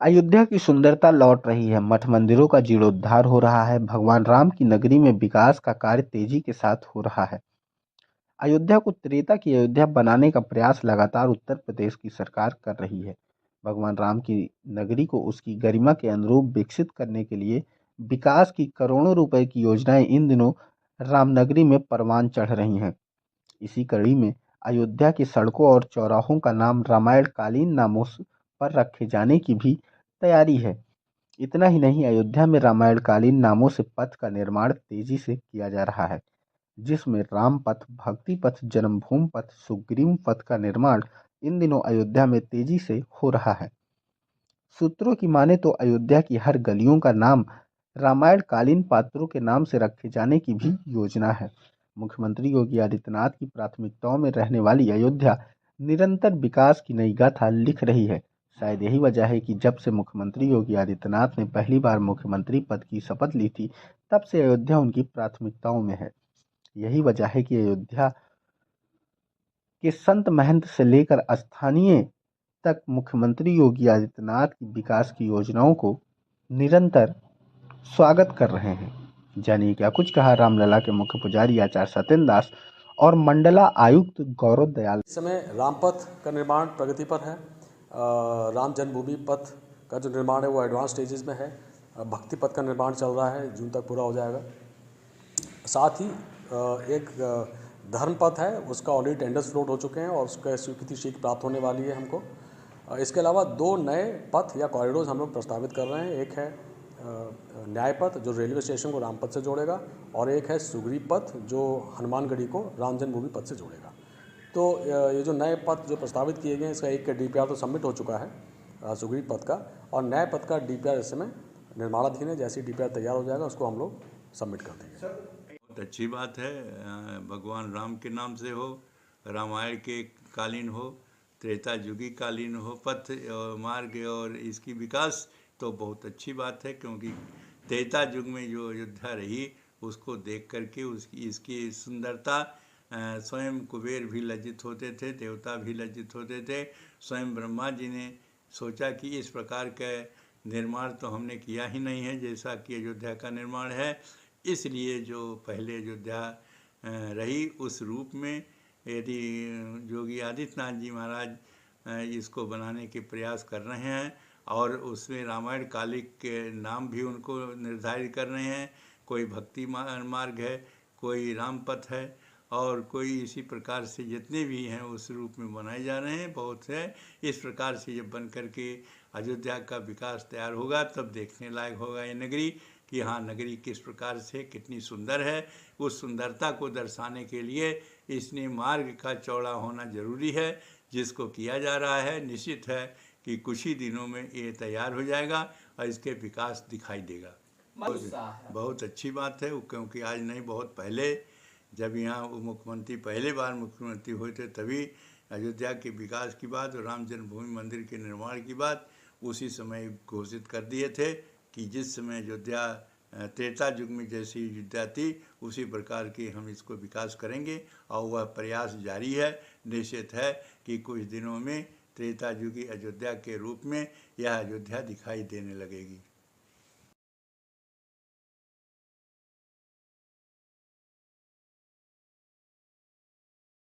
अयोध्या की सुंदरता लौट रही है, मठ मंदिरों का जीर्णोद्धार हो रहा है, भगवान राम की नगरी में विकास का कार्य तेजी के साथ हो रहा है। अयोध्या को त्रेता की अयोध्या बनाने का प्रयास लगातार उत्तर प्रदेश की सरकार कर रही है। भगवान राम की नगरी को उसकी गरिमा के अनुरूप विकसित करने के लिए विकास की करोड़ों रुपए की योजनाएं इन दिनों रामनगरी में परवान चढ़ रही हैं। इसी कड़ी में अयोध्या की सड़कों और चौराहों का नाम रामायण कालीन नामों पर रखे जाने की भी तैयारी है। इतना ही नहीं, अयोध्या में रामायण कालीन नामों से पथ का निर्माण तेजी से किया जा रहा है, जिसमें राम पथ, भक्ति पथ, जन्मभूमि पथ, सुग्रीव पथ का निर्माण इन दिनों अयोध्या में तेजी से हो रहा है। सूत्रों की माने तो अयोध्या की हर गलियों का नाम रामायण कालीन पात्रों के नाम से रखे जाने की भी योजना है। मुख्यमंत्री योगी आदित्यनाथ की प्राथमिकताओं में रहने वाली अयोध्या निरंतर विकास की नई गाथा लिख रही है। शायद यही वजह है कि जब से मुख्यमंत्री योगी आदित्यनाथ ने पहली बार मुख्यमंत्री पद की शपथ ली थी, तब से अयोध्या उनकी प्राथमिकताओं में है। यही वजह है कि अयोध्या के संत महंत से लेकर स्थानीय तक मुख्यमंत्री योगी आदित्यनाथ की विकास की योजनाओं को निरंतर स्वागत कर रहे हैं। जानिए क्या कुछ कहा रामलला के मुख्य पुजारी आचार्य सत्येंद्र दास और मंडला आयुक्त गौरव दयाल। इस समय रामपथ का निर्माण प्रगति पर है। राम जन्मभूमि पथ का जो निर्माण है वो एडवांस स्टेजेस में है। भक्ति पथ का निर्माण चल रहा है, जून तक पूरा हो जाएगा। साथ ही एक धर्म पथ है, उसका ऑलरेडी टेंडर्स फ्लोट हो चुके हैं और उसका स्वीकृति शीघ्र प्राप्त होने वाली है हमको। इसके अलावा दो नए पथ या कॉरिडोर्स हम लोग प्रस्तावित कर रहे हैं। एक है न्याय पथ जो रेलवे स्टेशन को रामपथ से जोड़ेगा, और एक है सुग्रीव पथ जो हनुमानगढ़ी को राम जन्मभूमि पथ से जोड़ेगा। तो ये जो नए पथ जो प्रस्तावित किए गए हैं, इसका एक डीपीआर तो सबमिट हो चुका है सुग्रीव पथ का, और नए पथ का डीपीआर इस समय निर्माणाधीन है। जैसे डीपीआर तैयार हो जाएगा उसको हम लोग सबमिट कर देंगे। बहुत अच्छी बात है। भगवान राम के नाम से हो, रामायण के कालीन हो, त्रेता युगी कालीन हो, पथ और मार्ग और इसकी विकास तो बहुत अच्छी बात है, क्योंकि त्रेता युग में जो अयोध्या रही उसको देख करके उसकी इसकी सुंदरता स्वयं कुबेर भी लज्जित होते थे, देवता भी लज्जित होते थे। स्वयं ब्रह्मा जी ने सोचा कि इस प्रकार का निर्माण तो हमने किया ही नहीं है जैसा कि अयोध्या का निर्माण है। इसलिए जो पहले अयोध्या रही उस रूप में यदि योगी आदित्यनाथ जी महाराज इसको बनाने के प्रयास कर रहे हैं और उसमें रामायण कालिक के नाम भी उनको निर्धारित कर रहे हैं। कोई भक्ति मार्ग है, कोई रामपथ है, और कोई इसी प्रकार से जितने भी हैं उस रूप में बनाए जा रहे हैं। बहुत है। इस प्रकार से जब बन करके अयोध्या का विकास तैयार होगा तब देखने लायक होगा ये नगरी कि हाँ, नगरी किस प्रकार से कितनी सुंदर है। उस सुंदरता को दर्शाने के लिए इसने मार्ग का चौड़ा होना जरूरी है, जिसको किया जा रहा है। निश्चित है कि कुछ ही दिनों में ये तैयार हो जाएगा और इसके विकास दिखाई देगा। बहुत अच्छी बात है, क्योंकि आज नहीं, बहुत पहले जब यहाँ मुख्यमंत्री पहले बार मुख्यमंत्री हुए थे तभी अयोध्या के विकास की बात और राम जन्मभूमि मंदिर के निर्माण की बात उसी समय घोषित कर दिए थे कि जिस समय अयोध्या त्रेता युग में जैसी अयोध्या थी उसी प्रकार की हम इसको विकास करेंगे और वह प्रयास जारी है। निश्चित है कि कुछ दिनों में त्रेता युगी अयोध्या के रूप में यह अयोध्या दिखाई देने लगेगी।